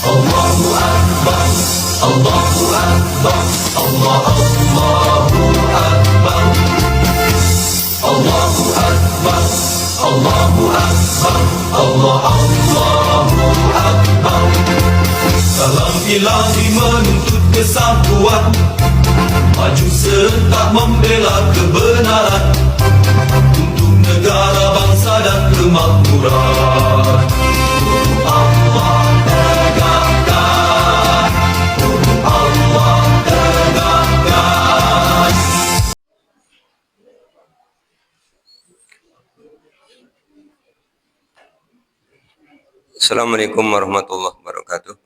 Allahu Akbar, Allahu Akbar, Allahu Akbar, Allahu Akbar, Allahu Akbar, Allahu Akbar. Salam ilahi menuntut kesatuan, maju serta membela kebenaran untuk negara, bangsa dan kemakmuran. Allah tegakkan, Allah tegakkan. Assalamualaikum warahmatullahi wabarakatuh.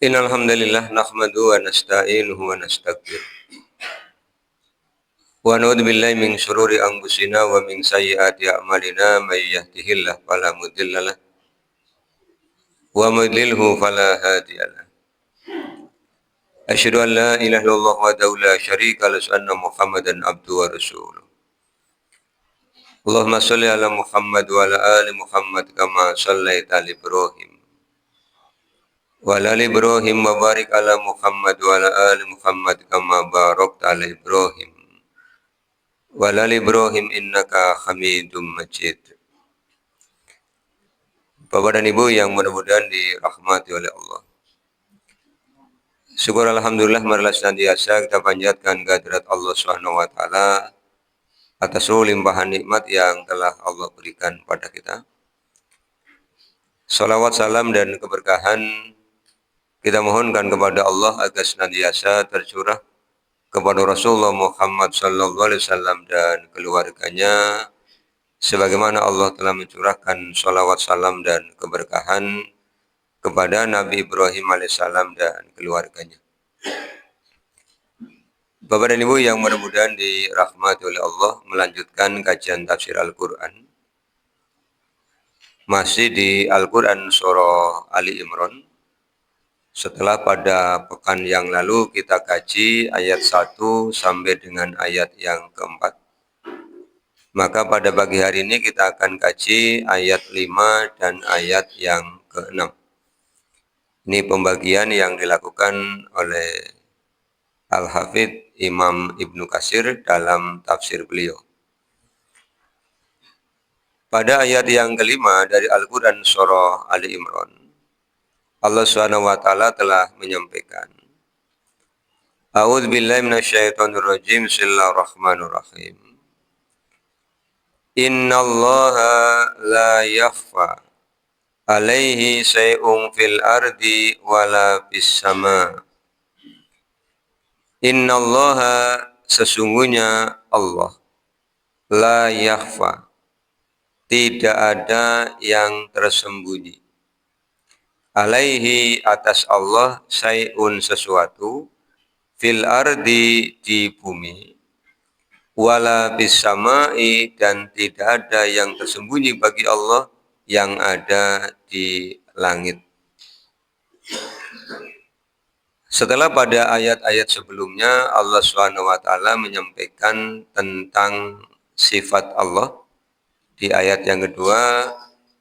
Innal hamdalillah nahmaduhu wa nasta'inuhu wa nastaghfiruh. Wa na'udzu billahi min syururi anfusina wa min sayyiati a'malina may yahdihillahu fala mudhillalah wa may yudlilhu fala hadiyalah. Asyhadu an la ilaha illallah wahdahu la syarika lahu wa anna Muhammadan abduhu wa rasuluh. Allahumma shalli ala Muhammad wa ala ali Muhammad kama shallaita ala Ibrahim wa ala ali Ibrahim wa barik ala Muhammad wa ala ali Muhammad kama barakta ala Ibrahim wa ala ali Ibrahim innaka Hamidum Majid. Bapak dan Ibu yang mudah-mudahan dirahmati oleh Allah. Syukur alhamdulillah marilah senantiasa kita panjatkan kehadirat Allah Subhanahu wa taala atas seluruh limpahan nikmat yang telah Allah berikan pada kita. Salawat, salam, dan keberkahan kita mohonkan kepada Allah agar senantiasa tercurah kepada Rasulullah Muhammad sallallahu alaihi wasallam dan keluarganya, sebagaimana Allah telah mencurahkan salawat, salam, dan keberkahan kepada Nabi Ibrahim alaihissalam dan keluarganya. Bapak dan Ibu yang mudah-mudahan dirahmati oleh Allah, melanjutkan kajian tafsir Al-Quran. Masih di Al-Quran surah Ali Imran. Setelah pada pekan yang lalu kita kaji ayat 1 sampai dengan ayat yang keempat. Maka pada pagi hari ini kita akan kaji ayat 5 dan ayat yang ke-6. Ini pembagian yang dilakukan oleh Al-Hafidh Imam Ibnu Katsir dalam tafsir beliau. Pada ayat yang kelima dari Al-Quran surah Ali Imran, Allah Subhanahu wa taala telah menyampaikan, A'udzu billahi minasyaitonir rajim. Bismillahirrahmanirrahim. Innallaha la yakhfa 'alaihi syai'un fil ardi wala fis sama'. Innallaha, sesungguhnya Allah, la yakhfa, tidak ada yang tersembunyi, alaihi, atas Allah, syai'un, sesuatu, fil ardi, di bumi, wala bis sama'i, dan tidak ada yang tersembunyi bagi Allah yang ada di langit. Setelah pada ayat-ayat sebelumnya Allah Subhanahu wa taala menyampaikan tentang sifat Allah di ayat yang kedua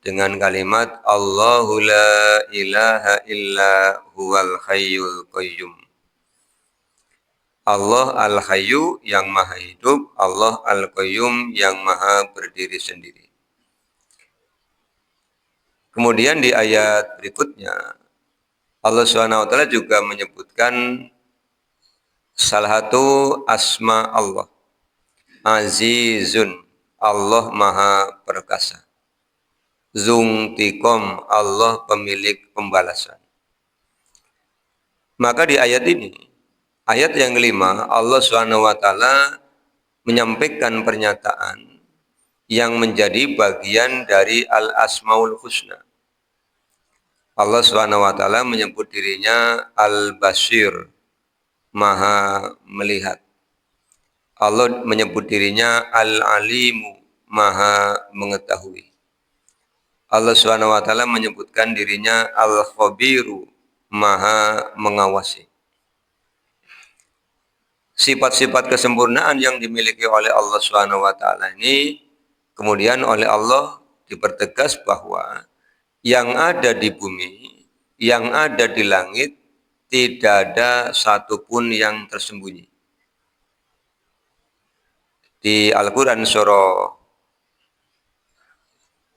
dengan kalimat Allahu la ilaha illa huwal hayyul qayyum. Allah al-hayyu yang maha hidup, Allah al-qayyum yang maha berdiri sendiri. Kemudian di ayat berikutnya Allah SWT juga menyebutkan salah satu asma Allah, Azizun, Allah maha perkasa, Zungtikom, Allah pemilik pembalasan. Maka di ayat ini, ayat yang kelima, Allah SWT menyampaikan pernyataan yang menjadi bagian dari Al-Asmaul Husna. Allah SWT menyebut dirinya Al-Basir, maha melihat. Allah menyebut dirinya Al-Alimu, maha mengetahui. Allah SWT menyebutkan dirinya Al-Khabiru, maha mengawasi. Sifat-sifat kesempurnaan yang dimiliki oleh Allah SWT ini Kemudian oleh Allah dipertegas bahwa yang ada di bumi, yang ada di langit, tidak ada satupun yang tersembunyi. Di Al-Quran surah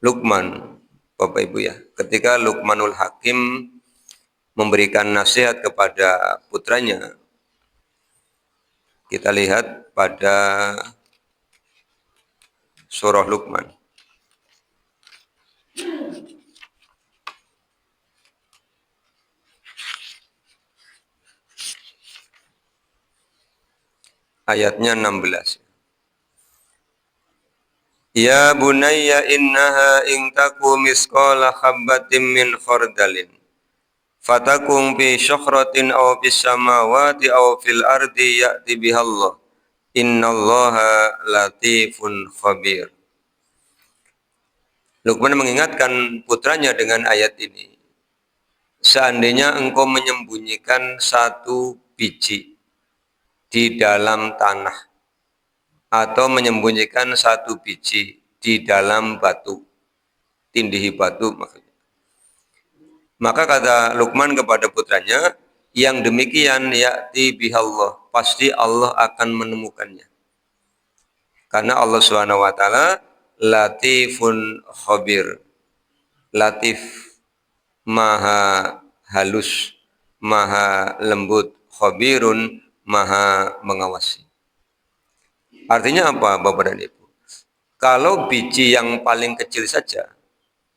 Luqman, Bapak Ibu ya, ketika Luqmanul Hakim memberikan nasihat kepada putranya, kita lihat pada surah Luqman. Ayatnya 16. Ya bunayya innaha in taku misqala habbatin min khardalin fatakum fi syukhratin aw fis samawati aw fil ardi ya'ti bihallah innallaha latifun khabir. Luqman mengingatkan putranya dengan ayat ini. Seandainya engkau menyembunyikan satu biji di dalam tanah atau menyembunyikan satu biji di dalam batu, tindihi batu maksudnya. Maka kata Luqman kepada putranya, yang demikian ya'ti bihallah, pasti Allah akan menemukannya. Karena Allah Subhanahu wa taala latifun khabir. Latif, maha halus, maha lembut, khabirun, maha mengawasi. Artinya apa, Bapak dan Ibu? Kalau biji yang paling kecil saja,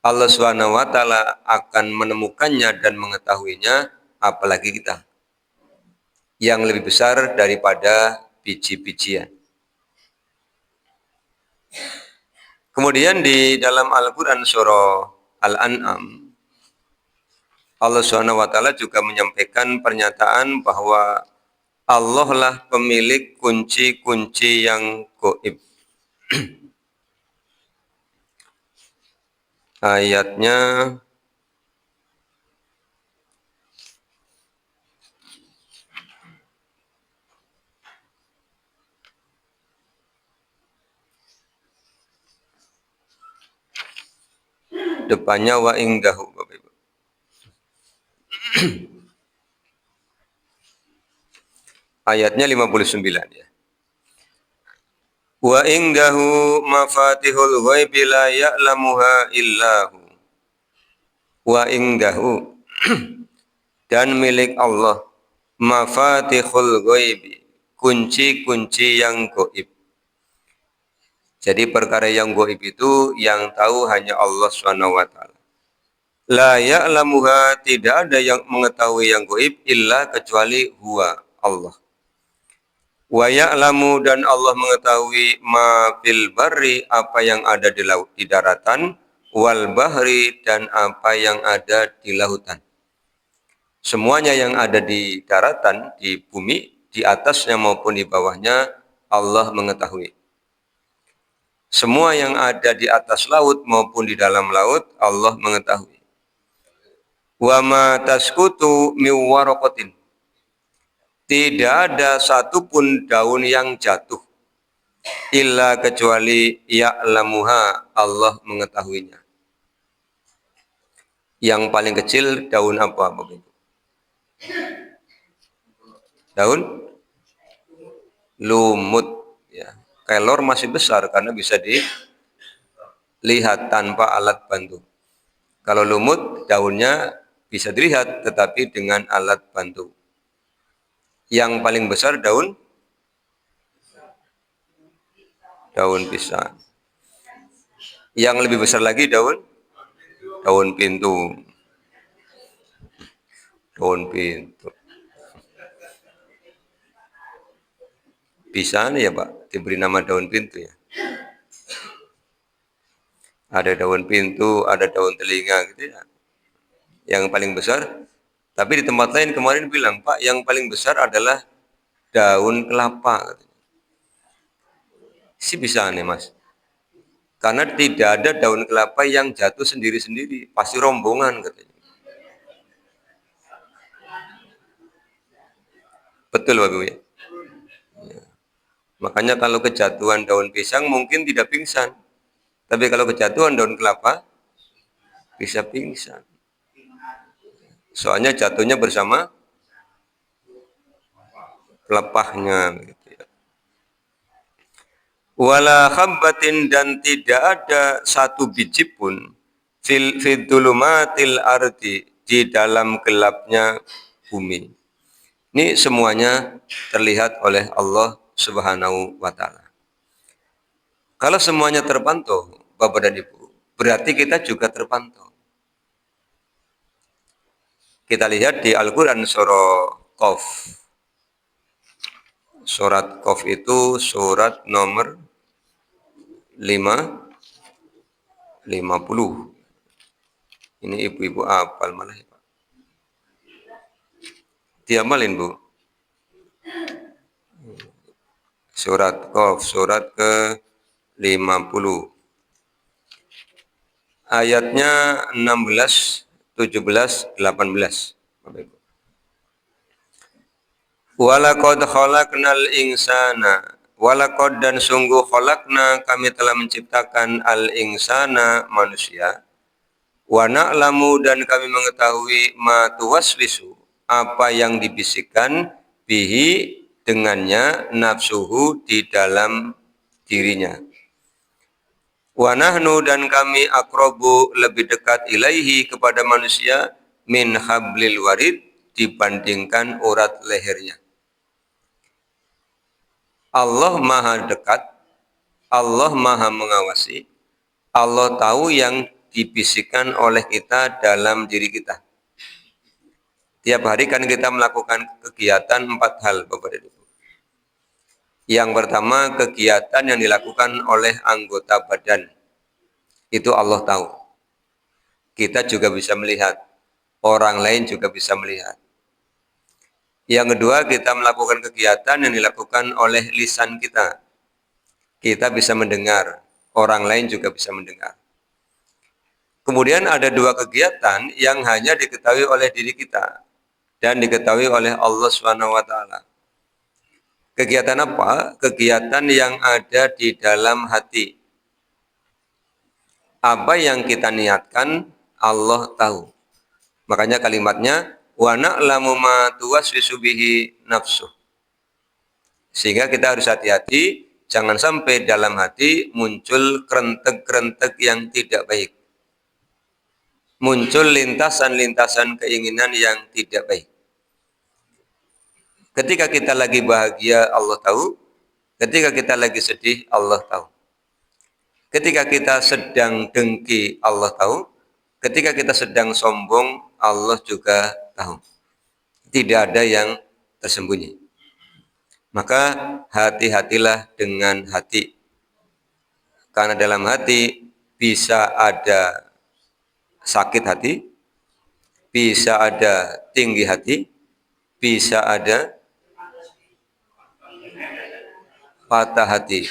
Allah Subhanahu wa taala akan menemukannya dan mengetahuinya, apalagi kita yang lebih besar daripada biji-bijian. Kemudian di dalam Al-Qur'an surah Al-An'am, Allah Subhanahu wa taala juga menyampaikan pernyataan bahwa Allah lah pemilik kunci-kunci yang gaib. Ayatnya depannya wa indahu, Bapak Ibu. Ayatnya 59 ya. Wa indahu mafatihul ghaibi la ya'lamuha illahu. Wa indahu dan milik Allah mafatihul ghaibi, kunci-kunci yang gaib. Jadi perkara yang gaib itu yang tahu hanya Allah Subhanahu wa taala. La ya'lamuha, tidak ada yang mengetahui yang gaib illa kecuali huwa, Allah. Wa ya'lamu, dan Allah mengetahui ma fil barri, apa yang ada di laut, di daratan, wal bahri, dan apa yang ada di lautan. Semuanya yang ada di daratan, di bumi, di atasnya maupun di bawahnya, Allah mengetahui. Semua yang ada di atas laut maupun di dalam laut, Allah mengetahui. Wa ma tasqutu min waraqatin, tidak ada satupun daun yang jatuh illa kecuali ya'lamuha, Allah mengetahuinya. Yang paling kecil daun apa, Bapak Ibu? Daun lumut ya. Kelor masih besar karena bisa dilihat tanpa alat bantu. Kalau lumut daunnya bisa dilihat tetapi dengan alat bantu. Yang paling besar daun pisang. Yang lebih besar lagi daun pintu. Daun pintu. Bisa nih ya Pak, diberi nama daun pintu ya. Ada daun pintu, ada daun telinga gitu ya. Yang paling besar. Tapi di tempat lain kemarin bilang, Pak, yang paling besar adalah daun kelapa. Sih bisa nih Mas. Karena tidak ada daun kelapa yang jatuh sendiri-sendiri, pasti rombongan katanya. Betul Bapak Ibu ya? Ya. Makanya kalau kejatuhan daun pisang mungkin tidak pingsan. Tapi kalau kejatuhan daun kelapa, bisa pingsan. Soalnya jatuhnya bersama pelepahnya. Gitu ya. Wala habbatin, dan tidak ada satu biji pun fil dulumatil ardi, di dalam gelapnya bumi. Ini semuanya terlihat oleh Allah Subhanahu wa taala. Kalau semuanya terpantau, Bapak dan Ibu, berarti kita juga terpantau. Kita lihat di Al-Qur'an surah Qaf. Surat Qaf itu surat nomor 50. Ini ibu-ibu apal malah ya, Pak. Diamalin, Bu. Surat Qaf, surat ke-50. Ayatnya 16, 17, 18. Bapak Ibu. Walaqad khalaqnal insana, walaqad, dan sungguh khalaqna, kami telah menciptakan al insana, manusia. Wa na'lamu, dan kami mengetahui ma tuwaswisu, apa yang dibisikkan bihi, dengannya, nafsuhu, di dalam dirinya. Wa nahnu, dan kami aqrabu, lebih dekat, ilaihi, kepada manusia, min hablil warid, dibandingkan urat lehernya. Allah maha dekat, Allah maha mengawasi, Allah tahu yang dibisikkan oleh kita dalam diri kita. Tiap hari kan kita melakukan kegiatan 4 hal, Bapak dan Ibu. Yang pertama, kegiatan yang dilakukan oleh anggota badan. Itu Allah tahu. Kita juga bisa melihat, orang lain juga bisa melihat. Yang kedua, kita melakukan kegiatan yang dilakukan oleh lisan kita. Kita bisa mendengar, orang lain juga bisa mendengar. Kemudian ada 2 kegiatan yang hanya diketahui oleh diri kita dan diketahui oleh Allah SWT. Kegiatan apa? Kegiatan yang ada di dalam hati. Apa yang kita niatkan, Allah tahu. Makanya kalimatnya, wa na'lamu ma tuwaswisu bihi nafsuh. Sehingga kita harus hati-hati, jangan sampai dalam hati muncul kerentek-kerentek yang tidak baik. Muncul lintasan-lintasan keinginan yang tidak baik. Ketika kita lagi bahagia, Allah tahu. Ketika kita lagi sedih, Allah tahu. Ketika kita sedang dengki, Allah tahu. Ketika kita sedang sombong, Allah juga tahu. Tidak ada yang tersembunyi. Maka hati-hatilah dengan hati. Karena dalam hati bisa ada sakit hati, bisa ada tinggi hati, bisa ada patah hati.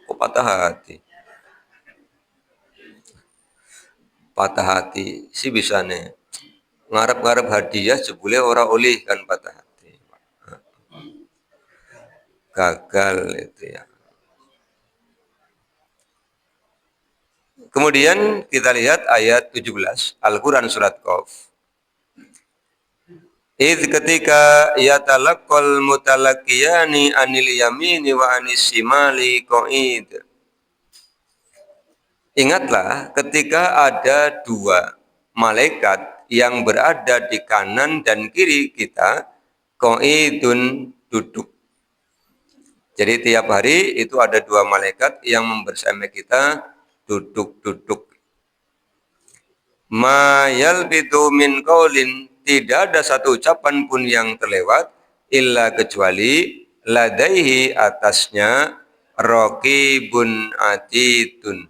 Kok patah hati? Patah hati sih bisa nih. Ngarep-ngarep hadiah jebule ora oleh kan patah hati. Gagal itu ya. Kemudian kita lihat ayat 17 Al-Quran surat Qaf. Idh, ketika yatalaqqal mutalaqiyani anil yamini wa anis shimali qa'id. Ingatlah ketika ada 2 malaikat yang berada di kanan dan kiri kita, qa'idun, duduk. Jadi tiap hari itu ada 2 malaikat yang membersama kita duduk-duduk. Ma yalbidu min qaulin, tidak ada satu ucapan pun yang terlewat, illa kecuali ladaihi, atasnya, raqibun atidun,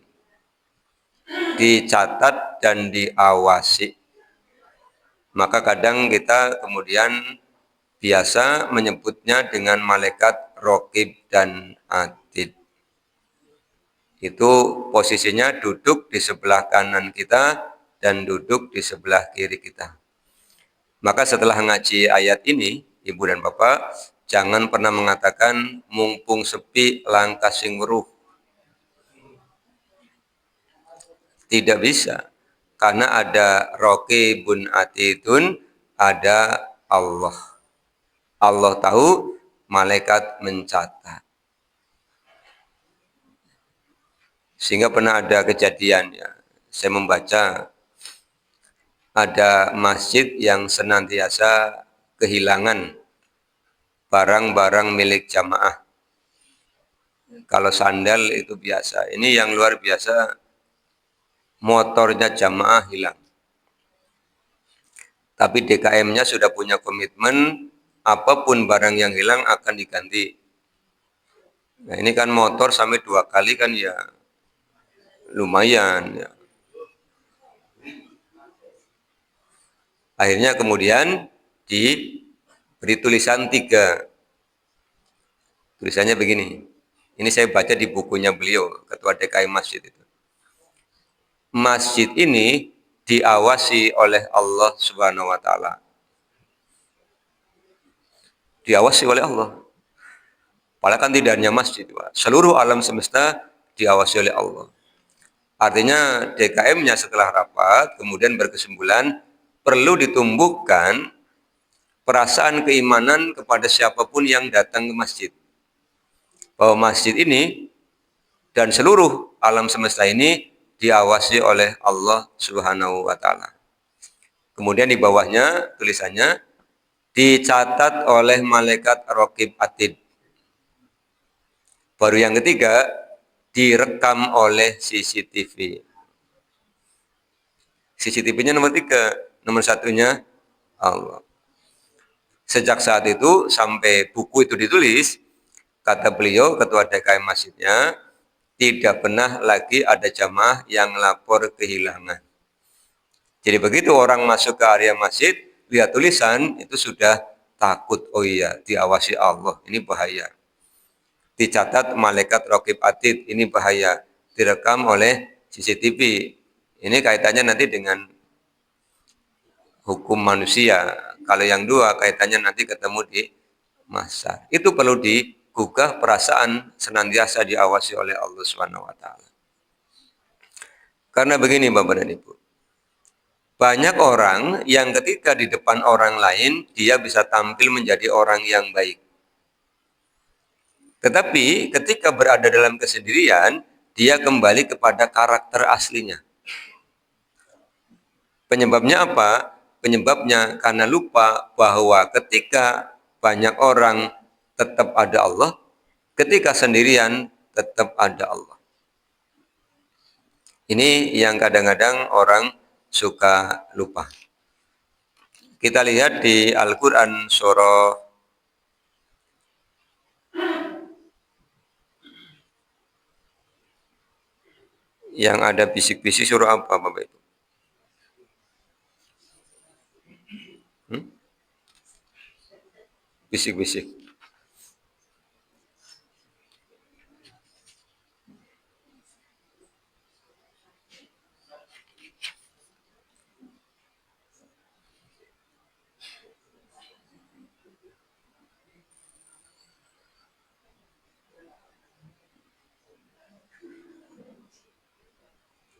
dicatat dan diawasi. Maka kadang kita kemudian biasa menyebutnya dengan malaikat raqib dan atid. Itu posisinya duduk di sebelah kanan kita dan duduk di sebelah kiri kita. Maka setelah ngaji ayat ini, Ibu dan Bapak, jangan pernah mengatakan mumpung sepi langkah sing weruh. Tidak bisa. Karena ada raqibun atidun, ada Allah. Allah tahu, malaikat mencatat. Sehingga pernah ada kejadian, ya, saya membaca ada masjid yang senantiasa kehilangan barang-barang milik jamaah. Kalau sandal itu biasa. Ini yang luar biasa, motornya jamaah hilang. Tapi DKM-nya sudah punya komitmen, apapun barang yang hilang akan diganti. Nah ini kan motor sampai 2 kali kan ya lumayan. Ya. Akhirnya kemudian diberi tulisan 3. Tulisannya begini. Ini saya baca di bukunya beliau, Ketua DKM Masjid itu. Masjid ini diawasi oleh Allah Subhanahu wa taala. Diawasi oleh Allah. Padahal kan tidak hanya masjid, Pak. Seluruh alam semesta diawasi oleh Allah. Artinya DKM-nya setelah rapat kemudian berkesimpulan perlu ditumbuhkan perasaan keimanan kepada siapapun yang datang ke masjid. Bahwa masjid ini dan seluruh alam semesta ini diawasi oleh Allah Subhanahu wa taala. Kemudian di bawahnya tulisannya dicatat oleh malaikat Raqib Atid. Baru yang ketiga, direkam oleh CCTV. CCTV-nya nomor 3, nomor 1-nya Allah. Sejak saat itu sampai buku itu ditulis, kata beliau, Ketua DKM Masjidnya, tidak pernah lagi ada jamaah yang lapor kehilangan. Jadi begitu orang masuk ke area masjid, lihat tulisan, itu sudah takut, oh iya, diawasi Allah, ini bahaya. Dicatat malaikat Raqib Atid, ini bahaya, direkam oleh CCTV. Ini kaitannya nanti dengan hukum manusia. Kalau yang 2 kaitannya nanti ketemu di mahsyar. Itu perlu digugah perasaan senantiasa diawasi oleh Allah Subhanahu wa taala. Karena begini Bapak dan Ibu. Banyak orang yang ketika di depan orang lain dia bisa tampil menjadi orang yang baik. Tetapi ketika berada dalam kesendirian, dia kembali kepada karakter aslinya. Penyebabnya apa? Penyebabnya karena lupa bahwa ketika banyak orang tetap ada Allah, ketika sendirian tetap ada Allah. Ini yang kadang-kadang orang suka lupa. Kita lihat di Al-Quran surah yang ada bisik-bisik, surah apa Bapak Ibu? Bisik-bisik.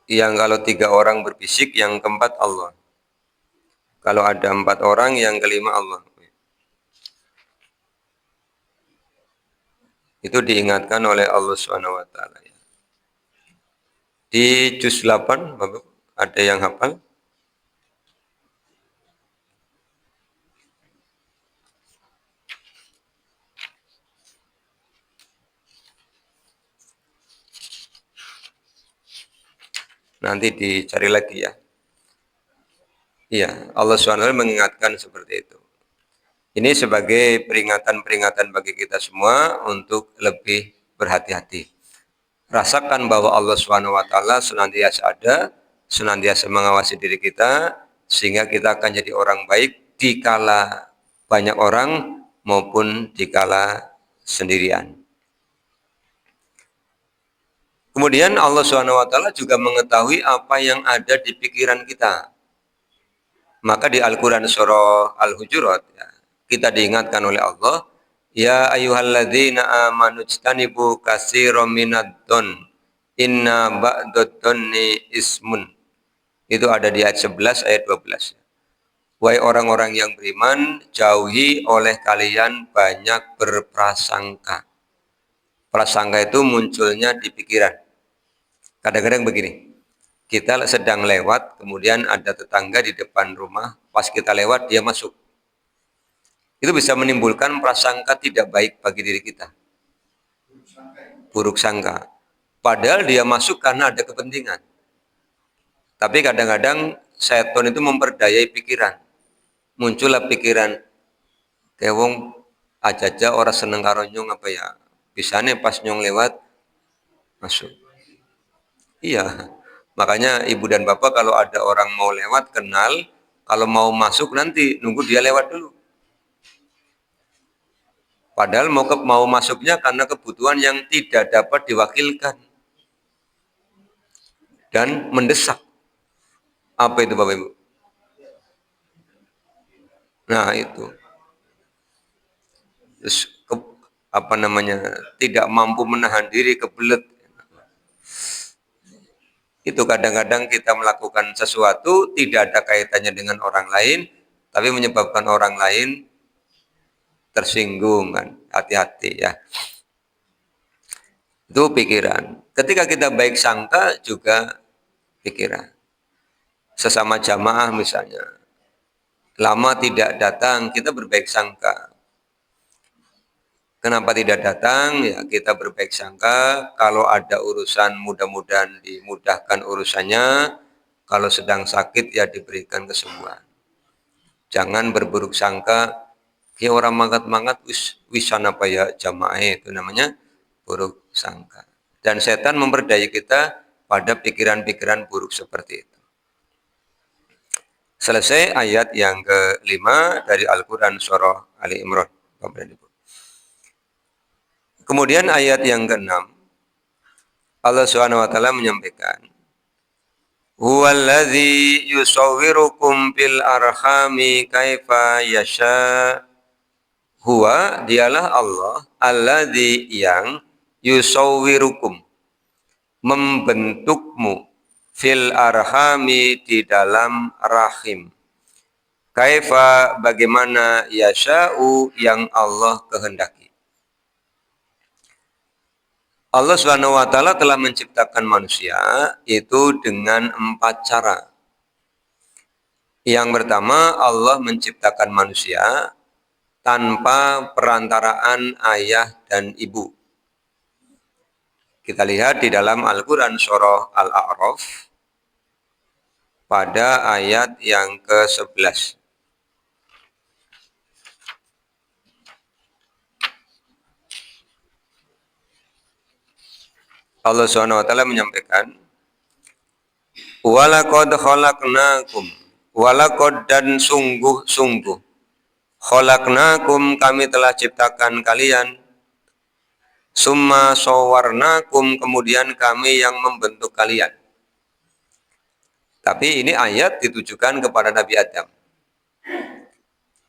Yang kalau 3 orang berbisik, yang keempat Allah. Kalau ada 4 orang, yang kelima Allah. Itu diingatkan oleh Allah Subhanahu wa taala. Di juz 8, Bapak, ada yang hafal? Nanti dicari lagi ya. Iya, Allah SWT mengingatkan seperti itu. Ini sebagai peringatan-peringatan bagi kita semua untuk lebih berhati-hati. Rasakan bahwa Allah SWT senantiasa ada, senantiasa mengawasi diri kita, sehingga kita akan jadi orang baik dikala banyak orang maupun dikala sendirian. Kemudian Allah SWT juga mengetahui apa yang ada di pikiran kita. Maka di Al-Quran surah Al-Hujurat, ya, kita diingatkan oleh Allah, ya ayyuhalladzina amanu jtanibu katsiran minadh-dhon Inna ba'dadh-dhanni ismun. Itu ada di ayat 11 ayat 12. Wahai orang-orang yang beriman, jauhi oleh kalian banyak berprasangka. Prasangka itu munculnya di pikiran. Kadang-kadang begini, kita sedang lewat, kemudian ada tetangga di depan rumah, pas kita lewat dia masuk. Itu bisa menimbulkan prasangka tidak baik bagi diri kita. Buruk sangka. Padahal dia masuk karena ada kepentingan. Tapi kadang-kadang setan itu memperdayai pikiran. Muncullah pikiran, kayak wong aja orang seneng karo nyong apa ya, bisanya pas nyong lewat masuk. Iya, makanya ibu dan bapak kalau ada orang mau lewat kenal, kalau mau masuk nanti nunggu dia lewat dulu. Padahal mau masuknya karena kebutuhan yang tidak dapat diwakilkan dan mendesak. Apa itu Bapak Ibu? Nah itu. Terus tidak mampu menahan diri, kebelet. Itu kadang-kadang kita melakukan sesuatu tidak ada kaitannya dengan orang lain, tapi menyebabkan orang lain tersinggung kan. Hati-hati ya. Itu pikiran. Ketika kita baik sangka juga pikiran. Sesama jamaah misalnya, lama tidak datang, kita berbaik sangka. Kenapa tidak datang? Ya kita berbaik sangka, kalau ada urusan mudah-mudahan dimudahkan urusannya, kalau sedang sakit ya diberikan kesembuhan. Jangan berburuk sangka, ya orang mangat-mangat wisan apa ya jamaah, itu namanya buruk sangka. Dan setan memperdaya kita pada pikiran-pikiran buruk seperti itu. Selesai ayat yang ke-5 dari Al-Quran surah Ali Imran. Kemudian ayat yang ke-6, Allah Subhanahu wa taala menyampaikan, Huwallazi yusawwirukum fil arhami kaifa yasha. Huwa dialah Allah, alladzi yang yusawwirukum membentukmu fil arhami di dalam rahim. Kaifa bagaimana yasha'u yang Allah kehendaki. Allah Subhanahu wa taala telah menciptakan manusia itu dengan 4 cara. Yang pertama, Allah menciptakan manusia tanpa perantaraan ayah dan ibu. Kita lihat di dalam Al-Qur'an surah Al-A'raf pada ayat yang ke-11. Allah Subhanahu wa taala menyampaikan, walaqad khalaqnakum, walaqad dan sungguh-sungguh khalaqnakum kami telah ciptakan kalian, summa sawarnakum kemudian kami yang membentuk kalian. Tapi ini ayat ditujukan kepada Nabi Adam.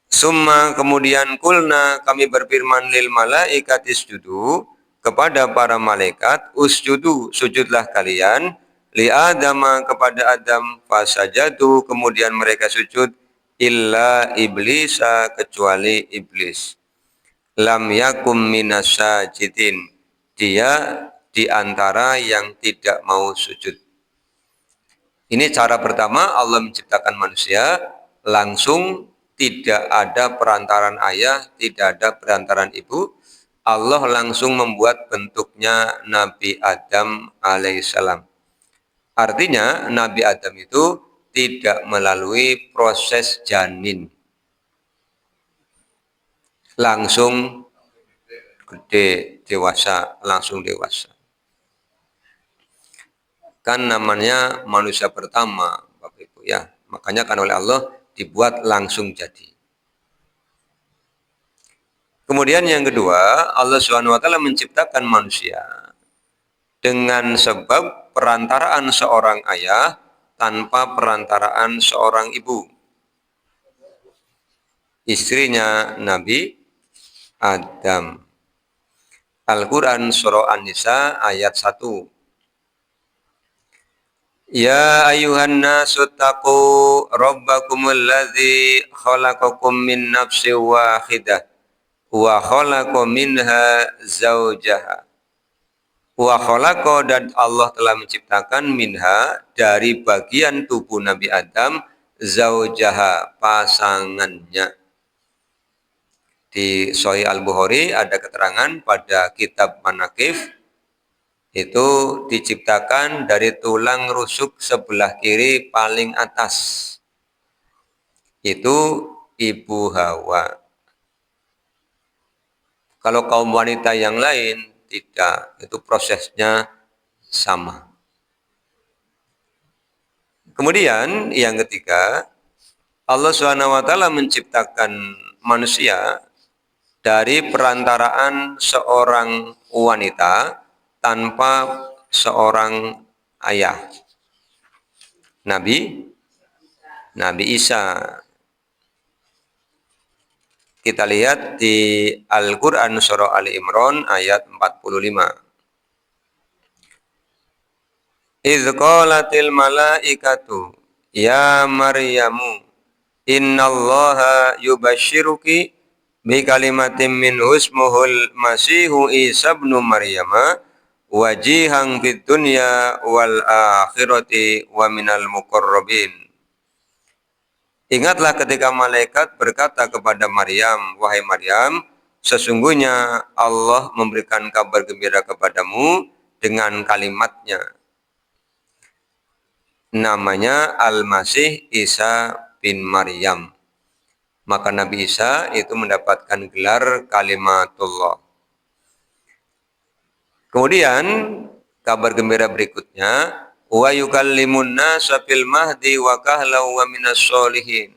Summa kemudian kulna kami berfirman lil malaikati isjudu kepada para malaikat, usjudu sujudlah kalian li Adama kepada Adam, fasajadu kemudian mereka sujud, illa iblisa kecuali iblis, lam yakum minasajidin dia di antara yang tidak mau sujud. Ini cara pertama Allah menciptakan manusia langsung, tidak ada perantaran ayah, tidak ada perantaran ibu. Allah langsung membuat bentuknya Nabi Adam alaihissalam. Artinya Nabi Adam itu tidak melalui proses janin. Langsung gede, dewasa, langsung dewasa. Kan namanya manusia pertama, Bapak Ibu ya. Makanya kan oleh Allah dibuat langsung jadi. Kemudian yang kedua, Allah Subhanahu wa taala menciptakan manusia dengan sebab perantaraan seorang ayah tanpa perantaraan seorang ibu. Istrinya Nabi Adam. Al-Quran surah An-Nisa ayat 1. Ya ayuhan nasu taqu rabbakumul ladzi khalaqakum min nafsin wahidah wa khalaqa minha zaujaha. Wa khalaqa, dan Allah telah menciptakan minha, dari bagian tubuh Nabi Adam, zaujaha, pasangannya. Di Sahih Al-Bukhari ada keterangan pada kitab Manakif, itu diciptakan dari tulang rusuk sebelah kiri paling atas. Itu Ibu Hawa. Kalau kaum wanita yang lain tidak, itu prosesnya sama. Kemudian yang ketiga, Allah SWT menciptakan manusia dari perantaraan seorang wanita tanpa seorang ayah. Nabi Isa. Kita lihat di Al-Quran surah Ali Imran ayat 45. Idz qalatil malaikatu ya Maryamu innallaha yubashshiruki bi kalimatin min ismuhul masihu Isa ibnu Maryama wajihan fid dunya wal akhirati wa minal muqarrabin. Ingatlah ketika malaikat berkata kepada Maryam, wahai Maryam, sesungguhnya Allah memberikan kabar gembira kepadamu dengan kalimatnya. Namanya Al-Masih Isa bin Maryam. Maka Nabi Isa itu mendapatkan gelar Kalimatullah. Kemudian kabar gembira berikutnya, wa yukallimun nasa fil mahdi wa kahlau wa minas sholihin.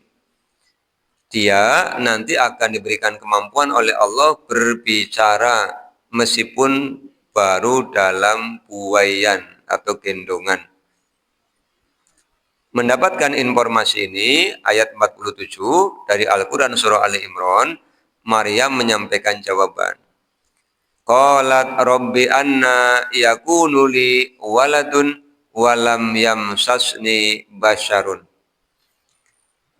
Dia nanti akan diberikan kemampuan oleh Allah berbicara meskipun baru dalam buaian atau gendongan. Mendapatkan informasi ini, ayat 47 dari Al-Quran surah Ali Imran, Maryam menyampaikan jawaban. Qalat rabbi anna yakunu li waladun walam yamsasni basyarun.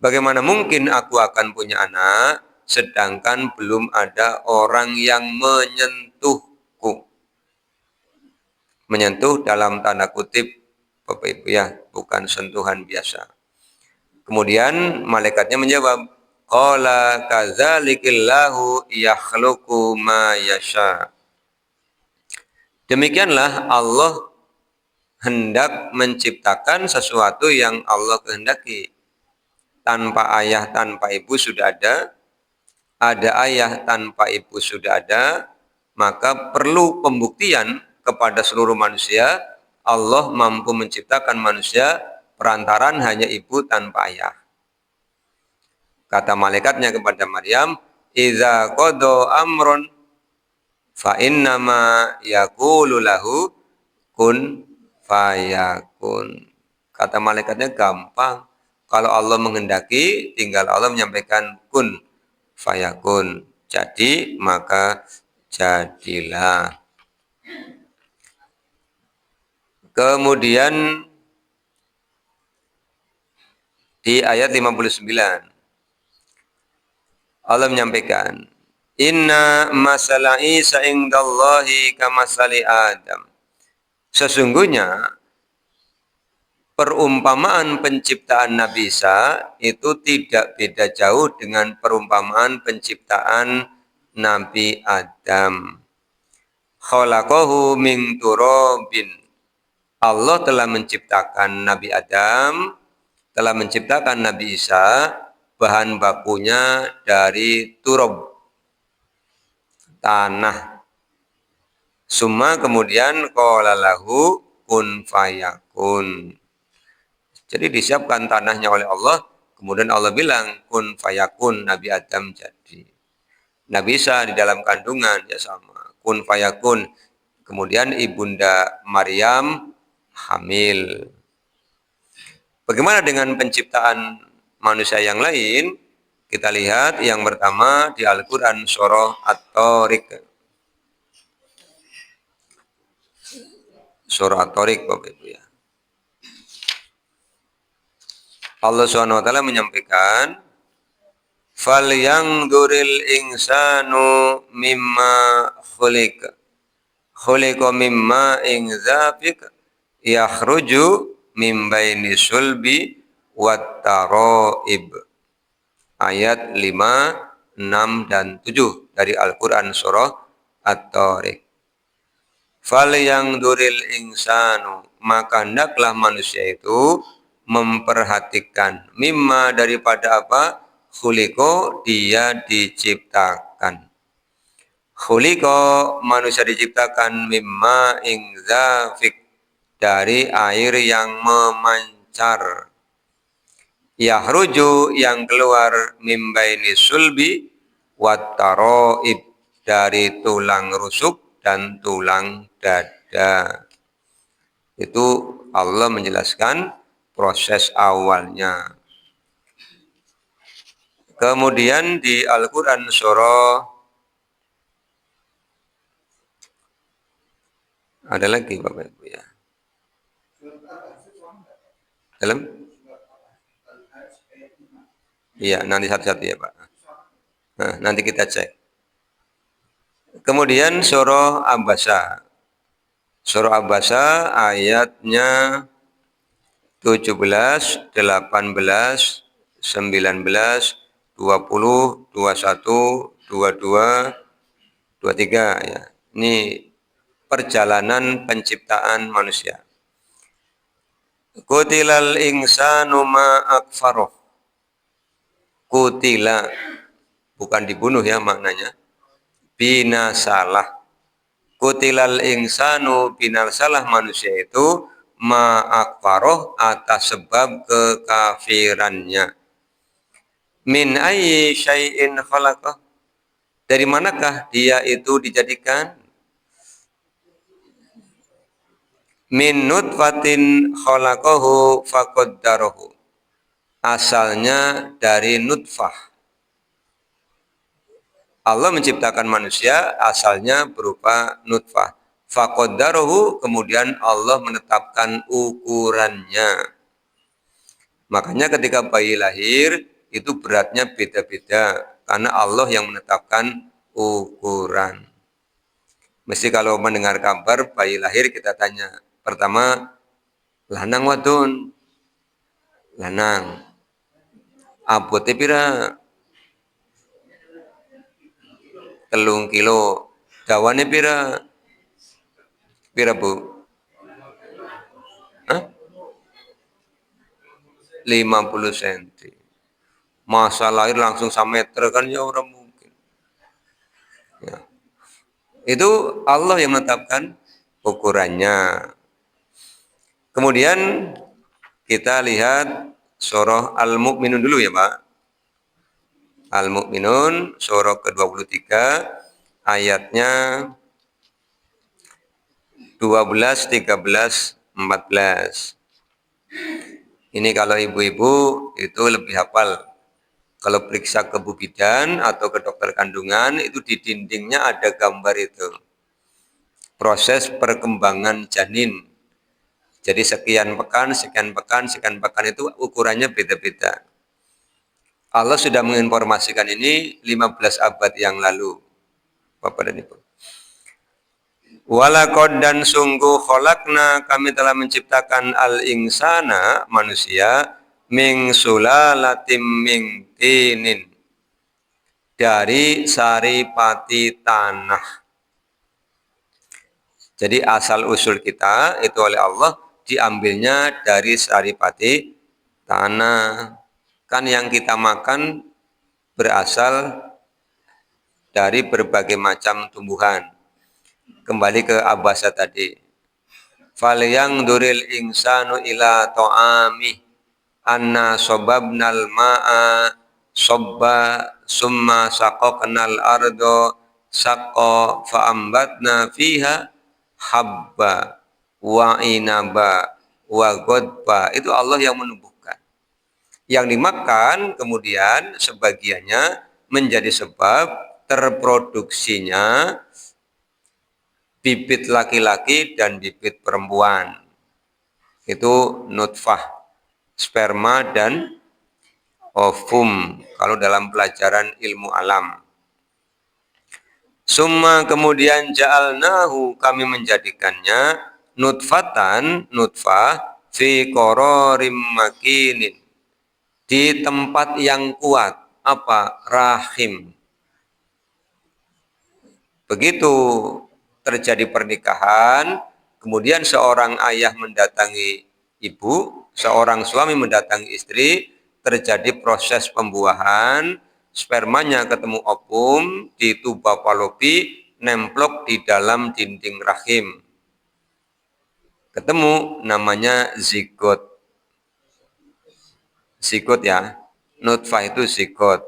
Bagaimana mungkin aku akan punya anak sedangkan belum ada orang yang menyentuhku. Menyentuh dalam tanda kutip, Bapak Ibu ya, bukan sentuhan biasa. Kemudian malaikatnya menjawab, qala kadzalikillahu yakhluqu ma yasha. Demikianlah Allah hendak menciptakan sesuatu yang Allah kehendaki. Tanpa ayah, tanpa ibu sudah ada ayah tanpa ibu sudah ada, maka perlu pembuktian kepada seluruh manusia, Allah mampu menciptakan manusia perantaran hanya ibu tanpa ayah. Kata malaikatnya kepada Maryam, "Idza qada amrun fa innama yaqulu lahu kun fayakun." Kata malaikatnya gampang. Kalau Allah menghendaki, tinggal Allah menyampaikan kun fayakun. Jadi, maka jadilah. Kemudian di ayat 59 Allah menyampaikan, inna masala Isa indallahi kamasali Adam. Sesungguhnya perumpamaan penciptaan Nabi Isa itu tidak beda jauh dengan perumpamaan penciptaan Nabi Adam. Khalaqahu min turabin. Allah telah menciptakan Nabi Adam, telah menciptakan Nabi Isa, bahan bakunya dari turab, tanah. Summa kemudian qala lahu kun fayakun. Jadi disiapkan tanahnya oleh Allah, kemudian Allah bilang kun fayakun, Nabi Adam jadi. Nabi Isa di dalam kandungan ya sama, kun fayakun. Kemudian ibunda Maryam hamil. Bagaimana dengan penciptaan manusia yang lain? Kita lihat yang pertama di Al-Quran surah At-Tariq. Surah At-Tariq Bapak Ibu ya. Allah SWT menyampaikan, "Falyanzuril insanu mimma khuliqa. Khuliqa mimma ingzafik yakhruju min baini sulbi wat taraib." Ayat 5, 6, dan 7 dari Al-Quran surah At-Tariq. Falyanzuril insanu, maka hendaklah manusia itu memperhatikan mimma daripada apa? Khuliqa, dia diciptakan. Khuliqa, manusia diciptakan mimma ingzafik, dari air yang memancar. Yahruju, yang keluar mim baini sulbi wat taraib, dari tulang rusuk dan tulang dada. Itu Allah menjelaskan proses awalnya. Kemudian di Al-Quran surah, ada lagi Bapak Ibu ya. Dalam? Iya, nanti satu-satu ya Pak. Nah, nanti kita cek. Kemudian surah Abasa. Surah Abasa ayatnya 17, 18, 19, 20, 21, 22, 23 ya. Ini perjalanan penciptaan manusia. Kutilal insanu ma akfaroh. Kutila, bukan dibunuh ya maknanya. Binasalah. Kutilal insanu, binasalah manusia itu ma akfaroh, atas sebab kekafirannya. Min ayyi syai'in khalaqah, dari manakah dia itu dijadikan? Min nutfatin khalaqahu faqaddarahu, asalnya dari nutfah. Allah menciptakan manusia asalnya berupa nutfah. Faqaddarahu, kemudian Allah menetapkan ukurannya. Makanya ketika bayi lahir itu beratnya beda-beda karena Allah yang menetapkan ukuran. Mesti kalau mendengar kabar bayi lahir kita tanya, pertama, lanang wadon? Lanang. Abote pira? 3 kilo. Dawane pira? Pira Bu? Hah? 50 cm. Masa lahir langsung 1 meter kan ya orang mungkin. Ya. Itu Allah yang menetapkan ukurannya. Kemudian kita lihat surah Al-Mu'minun dulu ya Pak. Al-Mu'minun surah ke-23 ayatnya 12, 13, 14. Ini kalau ibu-ibu itu lebih hafal. Kalau periksa ke Bu Bidan atau ke dokter kandungan, itu di dindingnya ada gambar itu. Proses perkembangan janin. Jadi sekian pekan, sekian pekan, sekian pekan itu ukurannya beda-beda. Allah sudah menginformasikan ini 15 abad yang lalu. Bapak dan Ibu. Walaqad, dan sungguh khalaqna, kami telah menciptakan al-insana, manusia, min sulalatim min tinin, dari saripati tanah. Jadi asal usul kita itu oleh Allah diambilnya dari saripati tanah. Kan yang kita makan berasal dari berbagai macam tumbuhan. Kembali ke Abasa tadi. Falyanzuril insanu ila ta'ami anna sababnal ma'a sabba summa saqaqnal ardo saqqa fa'ambatna fiha habba wa inaba wa godba. Itu Allah yang menumbuhkan. Yang dimakan kemudian sebagiannya menjadi sebab terproduksinya bibit laki-laki dan bibit perempuan. Itu nutfah, sperma dan Ofum kalau dalam pelajaran ilmu alam. Summa kemudian ja'alnahu kami menjadikannya nutfatan nutfah fi qararim makinin di tempat yang kuat apa rahim. Begitu terjadi pernikahan, kemudian seorang ayah mendatangi ibu, seorang suami mendatangi istri, terjadi proses pembuahan, spermanya ketemu opum di tuba falopi, nemplok di dalam dinding rahim. Ketemu namanya zigot. Zigot ya, nutfah itu zigot.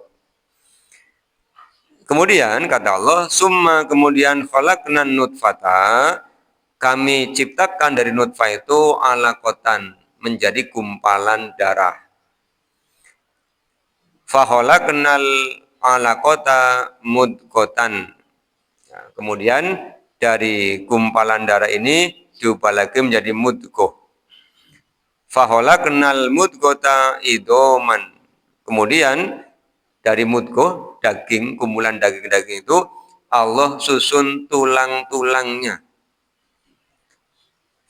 Kemudian kata Allah, summa kemudian khalaqnan nutfata, kami ciptakan dari nutfah itu alaqatan, menjadi gumpalan darah. Fa khalaqnal alaqata mudghatan. Nah, kemudian dari gumpalan darah ini diubah lagi menjadi mudghah. Fa khalaqnal mudghata idoman. Kemudian dari mudghah, daging, kumpulan daging-daging itu Allah susun tulang-tulangnya.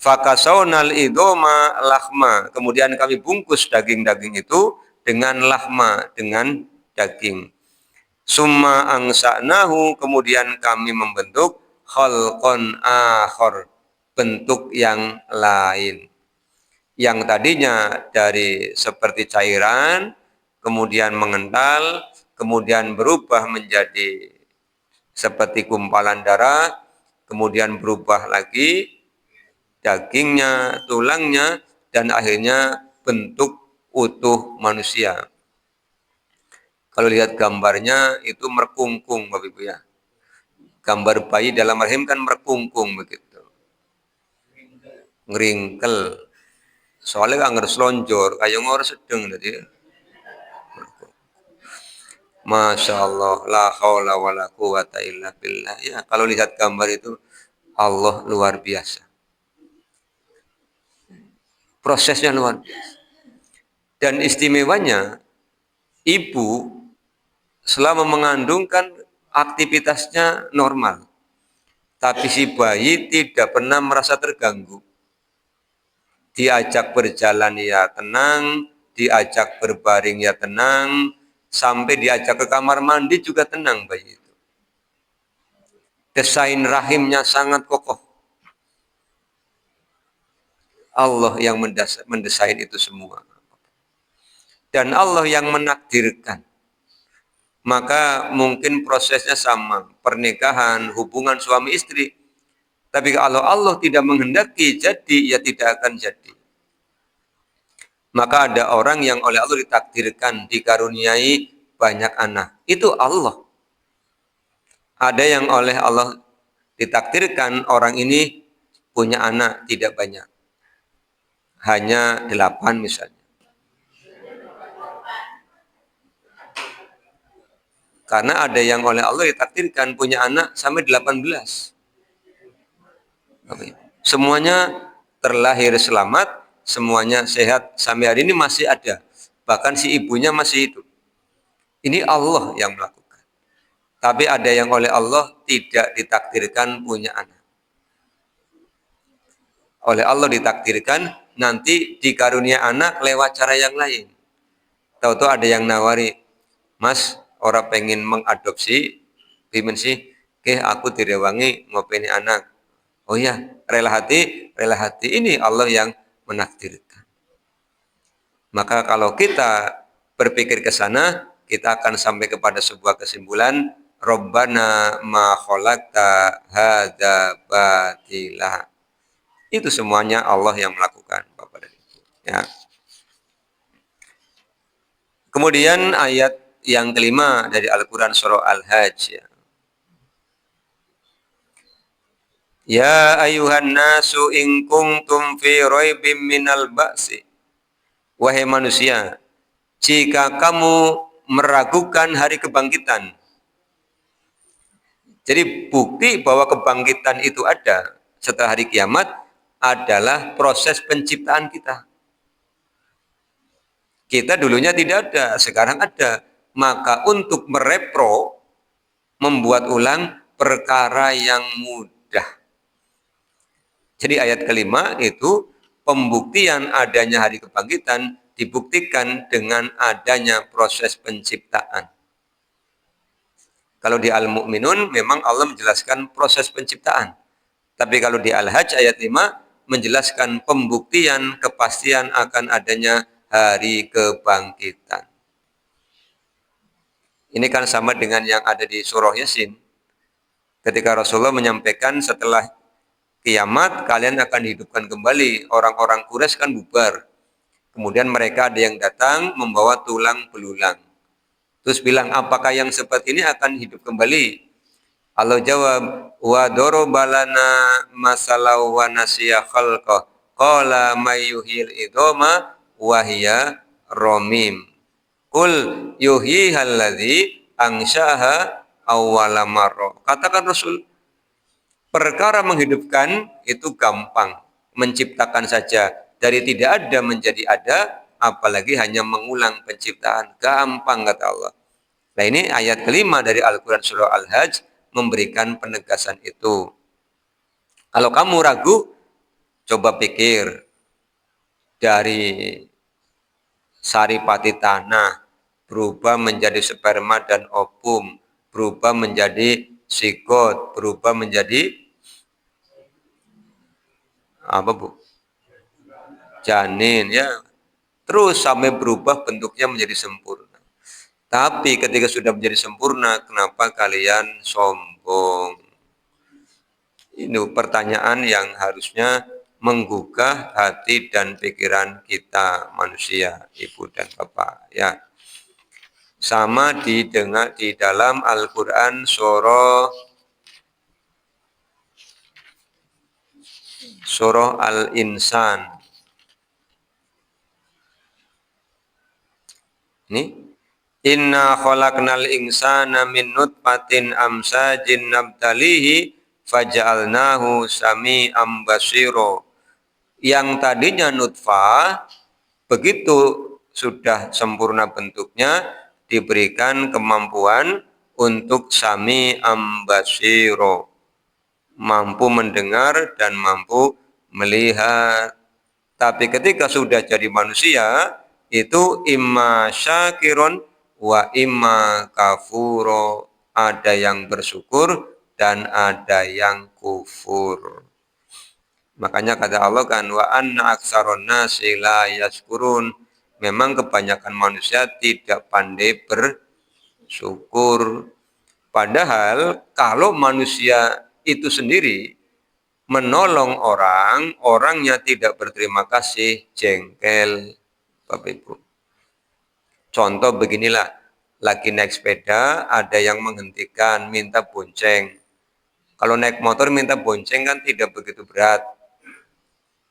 Fakasawnal idoma lahma. Kemudian kami bungkus daging-daging itu dengan lahma, dengan daging. Summa angsa'nahu, kemudian kami membentuk khalqan akhar, bentuk yang lain. Yang tadinya dari seperti cairan, kemudian mengental, kemudian berubah menjadi seperti gumpalan darah, kemudian berubah lagi dagingnya, tulangnya, dan akhirnya bentuk utuh manusia. Kalau lihat gambarnya itu merkungkung, Bapak Ibu ya. Gambar bayi dalam rahim kan merkungkung begitu. Ngeringkel. Soalnya kan ngerus lonjor, kayak ngor sedeng tadi. Masya Allah, la haula wa la quwata illa billah. Ya, kalau lihat gambar itu, Allah luar biasa. Prosesnya luar biasa. Dan istimewanya, ibu selama mengandung kan aktivitasnya normal. Tapi si bayi tidak pernah merasa terganggu. Diajak berjalan ya tenang, diajak berbaring ya tenang, sampai diajak ke kamar mandi juga tenang bayi itu. Desain rahimnya sangat kokoh. Allah yang mendesain itu semua. Dan Allah yang menakdirkan. Maka mungkin prosesnya sama, pernikahan, hubungan suami istri. Tapi kalau Allah tidak menghendaki jadi, ya tidak akan jadi. Maka ada orang yang oleh Allah ditakdirkan, dikaruniai banyak anak. Itu Allah. Ada yang oleh Allah ditakdirkan orang ini punya anak tidak banyak. Hanya 8 misalnya. Karena ada yang oleh Allah ditakdirkan punya anak sampai 18. Semuanya terlahir selamat, semuanya sehat. Sampai hari ini masih ada. Bahkan si ibunya masih hidup. Ini Allah yang melakukan. Tapi ada yang oleh Allah tidak ditakdirkan punya anak. Oleh Allah ditakdirkan nanti dikarunia anak lewat cara yang lain. Tahu-tahu ada yang nawari, Mas, orang pengen mengadopsi, pimen sih, aku direwangi ngopeni anak. Oh ya, rela hati ini Allah yang menakdirkan. Maka kalau kita berpikir ke sana, kita akan sampai kepada sebuah kesimpulan, Rabbana ma khalaqta hadza batila. Itu semuanya Allah yang melakukan, Bapak dan Ibu. Ya. Kemudian ayat yang kelima dari Al-Quran surah Al-Hajj. Ya ayuhan nasu in kuntum fi raibim minal ba'si. Wahai manusia, jika kamu meragukan hari kebangkitan. Jadi bukti bahwa kebangkitan itu ada setelah hari kiamat adalah proses penciptaan kita. Kita dulunya tidak ada, sekarang ada. Maka untuk merepro, membuat ulang perkara yang mudah. Jadi ayat kelima itu pembuktian adanya hari kebangkitan dibuktikan dengan adanya proses penciptaan. Kalau di Al-Mu'minun memang Allah menjelaskan proses penciptaan. Tapi kalau di Al-Hajj ayat 5 menjelaskan pembuktian kepastian akan adanya hari kebangkitan. Ini kan sama dengan yang ada di surah Yasin. Ketika Rasulullah menyampaikan setelah kiamat kalian akan dihidupkan kembali. Orang-orang Quraisy kan bubar. Kemudian mereka ada yang datang membawa tulang belulang. Terus bilang, apakah yang seperti ini akan hidup kembali? Allah jawab, wa dorobalana masalah wa nasiya khalqah. Qala mayyuhil idoma wahya romim. Kul yuhi halladhi angsyaha awwala marro. Katakan Rasul, perkara menghidupkan itu gampang. Menciptakan saja. Dari tidak ada menjadi ada, apalagi hanya mengulang penciptaan. Gampang kata Allah. Nah ini ayat kelima dari Al-Quran Surah Al-Hajj memberikan penegasan itu. Kalau kamu ragu, coba pikir. Dari saripati tanah, berubah menjadi sperma dan ovum, berubah menjadi sigot, berubah menjadi apa bu? Janin ya. Terus sampai berubah bentuknya menjadi sempurna. Tapi ketika sudah menjadi sempurna, kenapa kalian sombong? Ini pertanyaan yang harusnya menggugah hati dan pikiran kita manusia, ibu dan bapak ya. Sama didengar di dalam Al-Qur'an surah Al-Insan. Ini inna khalaqnal insana min nutfatin amsajin nabtalihi faja'alnahu sami'an basiro. Yang tadinya nutfah begitu sudah sempurna bentuknya diberikan kemampuan untuk sami'an basiro, mampu mendengar dan mampu melihat. Tapi ketika sudah jadi manusia itu imma syakirun wa imma kafuro, ada yang bersyukur dan ada yang kufur. Makanya kata Allah kan wa anna aktsaron nasi la yaskurun, memang kebanyakan manusia tidak pandai bersyukur. Padahal kalau manusia itu sendiri menolong orang, orangnya tidak berterima kasih, jengkel. Bapak Ibu. Contoh beginilah, lagi naik sepeda, ada yang menghentikan, minta bonceng. Kalau naik motor minta bonceng kan tidak begitu berat.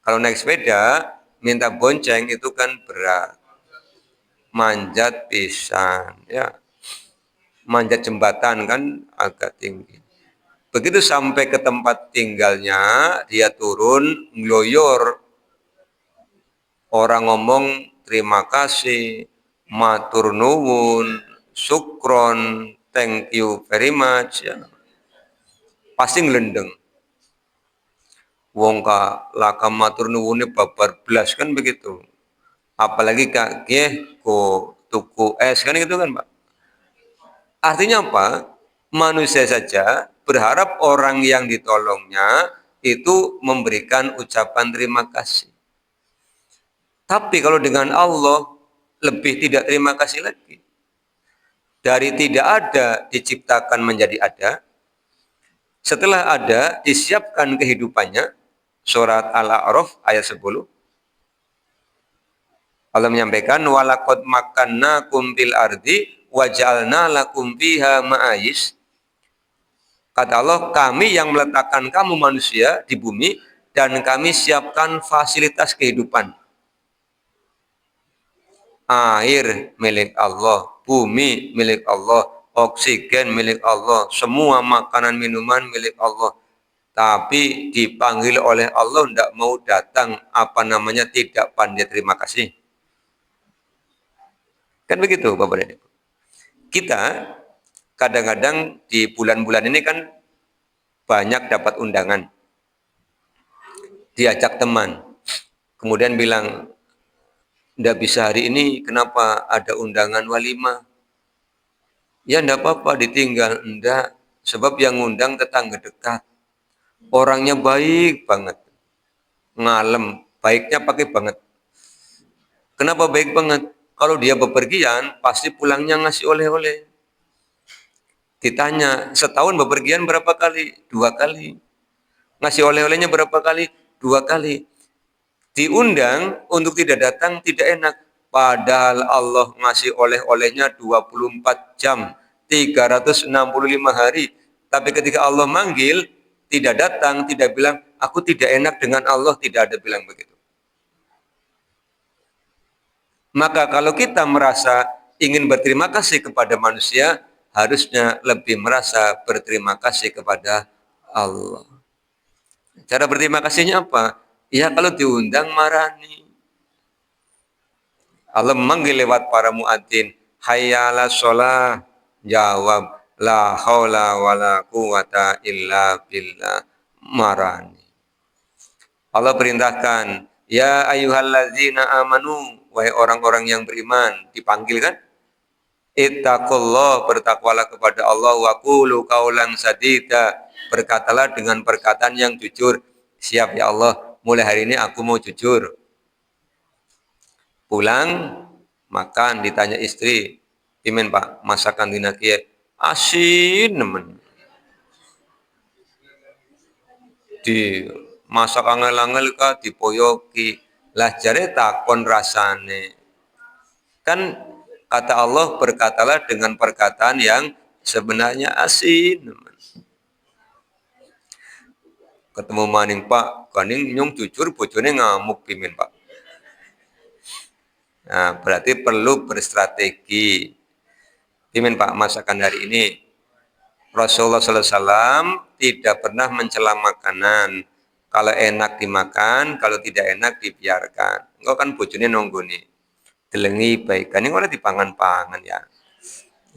Kalau naik sepeda, minta bonceng itu kan berat. Manjat pisan, ya. Manjat jembatan kan agak tinggi. Begitu sampai ke tempat tinggalnya, dia turun, ngloyor. Orang ngomong terima kasih, matur nuwun, sukron, thank you very much ya. Pasti ngelendeng. Wong ka laka matur nuwune babar blas kan begitu. Apalagi kak ko tuku es kan gitu kan, Pak. Artinya apa? Manusia saja berharap orang yang ditolongnya itu memberikan ucapan terima kasih. Tapi kalau dengan Allah lebih tidak terima kasih lagi. Dari tidak ada diciptakan menjadi ada. Setelah ada disiapkan kehidupannya. Surat Al-A'raf ayat 10. Allah menyampaikan walaqad makkannakum fil ardi waja'alna lakum fiha ma'ayis. Kata Allah, kami yang meletakkan kamu manusia di bumi dan kami siapkan fasilitas kehidupan. Air milik Allah, bumi milik Allah, oksigen milik Allah, semua makanan minuman milik Allah. Tapi dipanggil oleh Allah tidak mau datang, apa namanya, tidak pandai terima kasih. Kan begitu Bapak dan Ibu. Kita kadang-kadang di bulan-bulan ini kan banyak dapat undangan. Diajak teman. Kemudian bilang, ndak bisa hari ini, kenapa ada undangan walimah? Ya ndak apa-apa ditinggal, ndak. Sebab yang ngundang tetangga dekat. Orangnya baik banget. Ngalem, baiknya pakai banget. Kenapa baik banget? Kalau dia bepergian, pasti pulangnya ngasih oleh-oleh. Ditanya, setahun bepergian berapa kali? 2 kali. Ngasih oleh-olehnya berapa kali? 2 kali. Diundang untuk tidak datang tidak enak. Padahal Allah ngasih oleh-olehnya 24 jam, 365 hari. Tapi ketika Allah manggil, tidak datang, tidak bilang, aku tidak enak dengan Allah, tidak ada bilang begitu. Maka kalau kita merasa ingin berterima kasih kepada manusia, harusnya lebih merasa berterima kasih kepada Allah. Cara berterima kasihnya apa? Ya kalau diundang marani. Allah memanggil lewat para muadzin, hayya 'alas shalah, jawab la haula wala quwata illa billah, marani. Allah perintahkan, ya ayyuhalladzina amanu, wahai orang-orang yang beriman, dipanggil kan? Ittaqullah, bertakwalah kepada Allah, wa qulu qaulan sadida, berkatalah dengan perkataan yang jujur. Siap ya Allah, mulai hari ini aku mau jujur. Pulang, makan, ditanya istri, pimen Pak, masakan dina kieu asin nemen. Di masak angel-angel ka dipoyoki. Lah jare takon rasane. Kan kata Allah, berkatalah dengan perkataan yang sebenarnya asin. Ketemu maning Pak, kaning nyung jujur bojone ngamuk pimen Pak. Nah, berarti perlu berstrategi. Pimen Pak, masakan hari ini Rasulullah SAW tidak pernah mencela makanan. Kalau enak dimakan, kalau tidak enak dibiarkan. Engkau kan bojone nunggu nih. Delengi baik. Kan ini orang dipangan-pangan ya.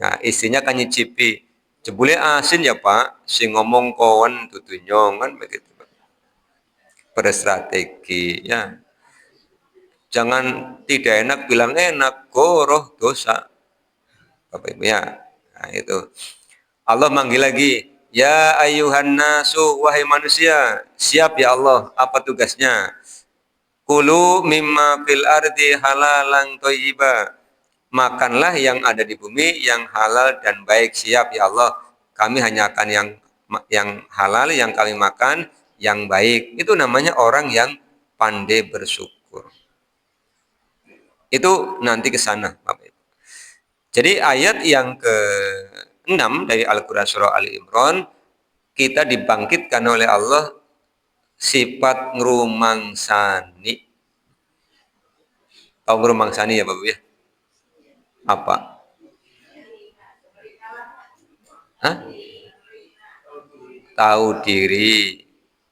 Nah, istrinya kan nyicipi. Jebule asin ya Pak, si ngomong kawan dudu nyong kan begitu. Berstrategi ya. Jangan tidak enak bilang enak, goroh dosa. Bapak Ibu ya. Nah, itu. Allah manggil lagi, ya ayuhan nasu, wahai manusia, siap ya Allah, apa tugasnya? Kulu mimma fil ardi halalan thayyiba. Makanlah yang ada di bumi yang halal dan baik, siap ya Allah. Kami hanya akan yang halal yang kami makan, yang baik. Itu namanya orang yang pandai bersyukur. Itu nanti ke sana, Bapak Ibu. Jadi ayat yang ke-6 dari Al-Quran Surah Ali Imran, kita dibangkitkan oleh Allah sifat ngrumangsani. Tahu ngrumangsani ya Bapak ya? Apa? Hah? Tahu diri,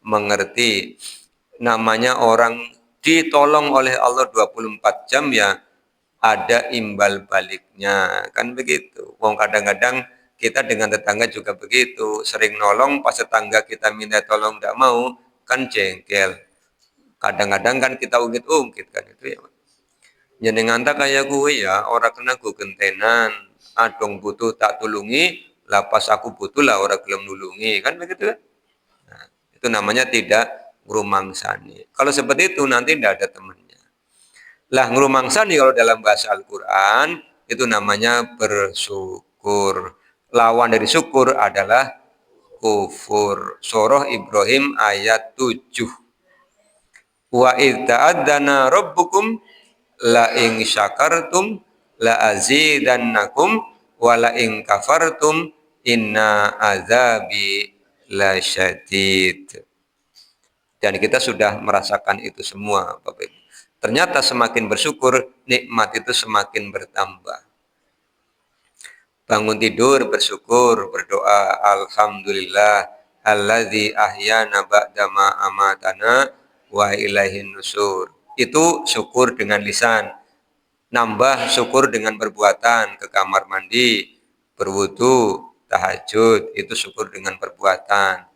mengerti. Namanya orang ditolong oleh Allah 24 jam ya, ada imbal baliknya, kan begitu. Wong kadang-kadang kita dengan tetangga juga begitu, sering nolong, pas tetangga kita minta tolong tidak mau, kan jengkel. Kadang-kadang kan kita ungkit-ungkit kan itu ya. Jenengan tak kayak gue ya, orang kena gue gentenan, adong butuh tak tulungi, lah pas aku butuh lah orang belum nulungi, kan begitu kan? Nah, itu namanya tidak ngrumangsani. Kalau seperti itu nanti tidak ada temannya. Lah ngrumangsani kalau dalam bahasa Al-Quran itu namanya bersyukur. Lawan dari syukur adalah kufur. Surah Ibrahim ayat 7. Wa idh ta'adzana rabbukum la in syakartum la azidannakum wa la in kafartum inna azabi lasyadid. Dan kita sudah merasakan itu semua, Bapak Ibu. Ternyata semakin bersyukur, nikmat itu semakin bertambah. Bangun tidur bersyukur, berdoa, alhamdulillah alladzi ahyana ba'da ma amatana wa ilaihin nusur. Itu syukur dengan lisan. nambah syukur dengan perbuatan, ke kamar mandi, berwudu, tahajud, itu syukur dengan perbuatan.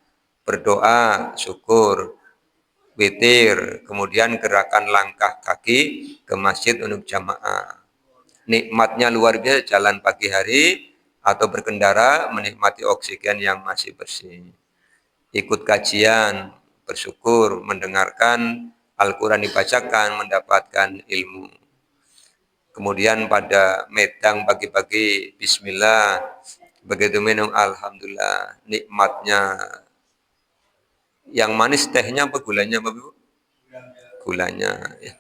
Berdoa, syukur, witir, kemudian gerakan langkah kaki ke masjid untuk jamaah. Nikmatnya luar biasa, jalan pagi hari atau berkendara menikmati oksigen yang masih bersih. Ikut kajian, bersyukur, mendengarkan Al-Quran dibacakan, mendapatkan ilmu. Kemudian pada medang pagi-pagi, bismillah, begitu minum, alhamdulillah, nikmatnya. Yang manis tehnya apa gulanya, Bapak Ibu? Gulanya. Ya.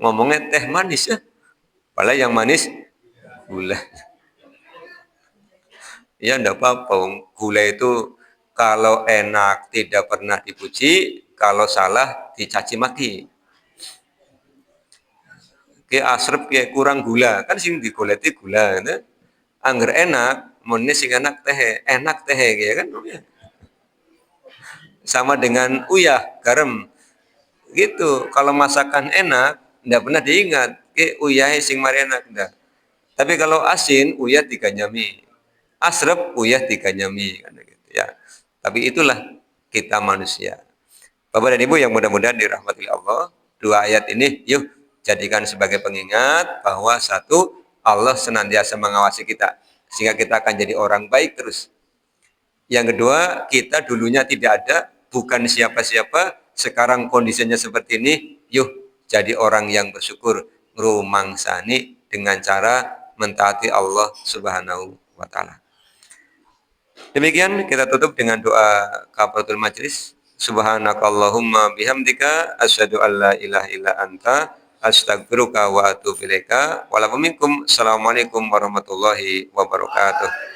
Ngomongnya teh manis ya, padahal yang manis gula. Ya enggak apa-apa, gula itu kalau enak tidak pernah dipuji, kalau salah dicaci maki. Ke asrep ke kurang gula, kan sing digoleti gula, gitu. Angger enak, mone sing enak teh ya kan. Sama dengan uyah, garam. Gitu, kalau masakan enak, ndak pernah diingat, ke uyah sing mari enak ndak. Tapi kalau asin, uyah diganyami. Asrep, uyah diganyami kan gitu ya. Tapi itulah kita manusia. Bapak dan Ibu yang mudah-mudahan dirahmati Allah, dua ayat ini yuk jadikan sebagai pengingat bahwa satu, Allah senantiasa mengawasi kita sehingga kita akan jadi orang baik terus. Yang kedua, kita dulunya tidak ada, bukan siapa-siapa, sekarang kondisinya seperti ini, yuk jadi orang yang bersyukur, ngrumangsani dengan cara mentaati Allah Subhanahu wa taala. Demikian kita tutup dengan doa kafaratul majlis. Subhanakallahumma bihamdika asyhadu an la ilaha illa anta astaghfiruka wa atubu ilaika. Assalamualaikum warahmatullahi wabarakatuh.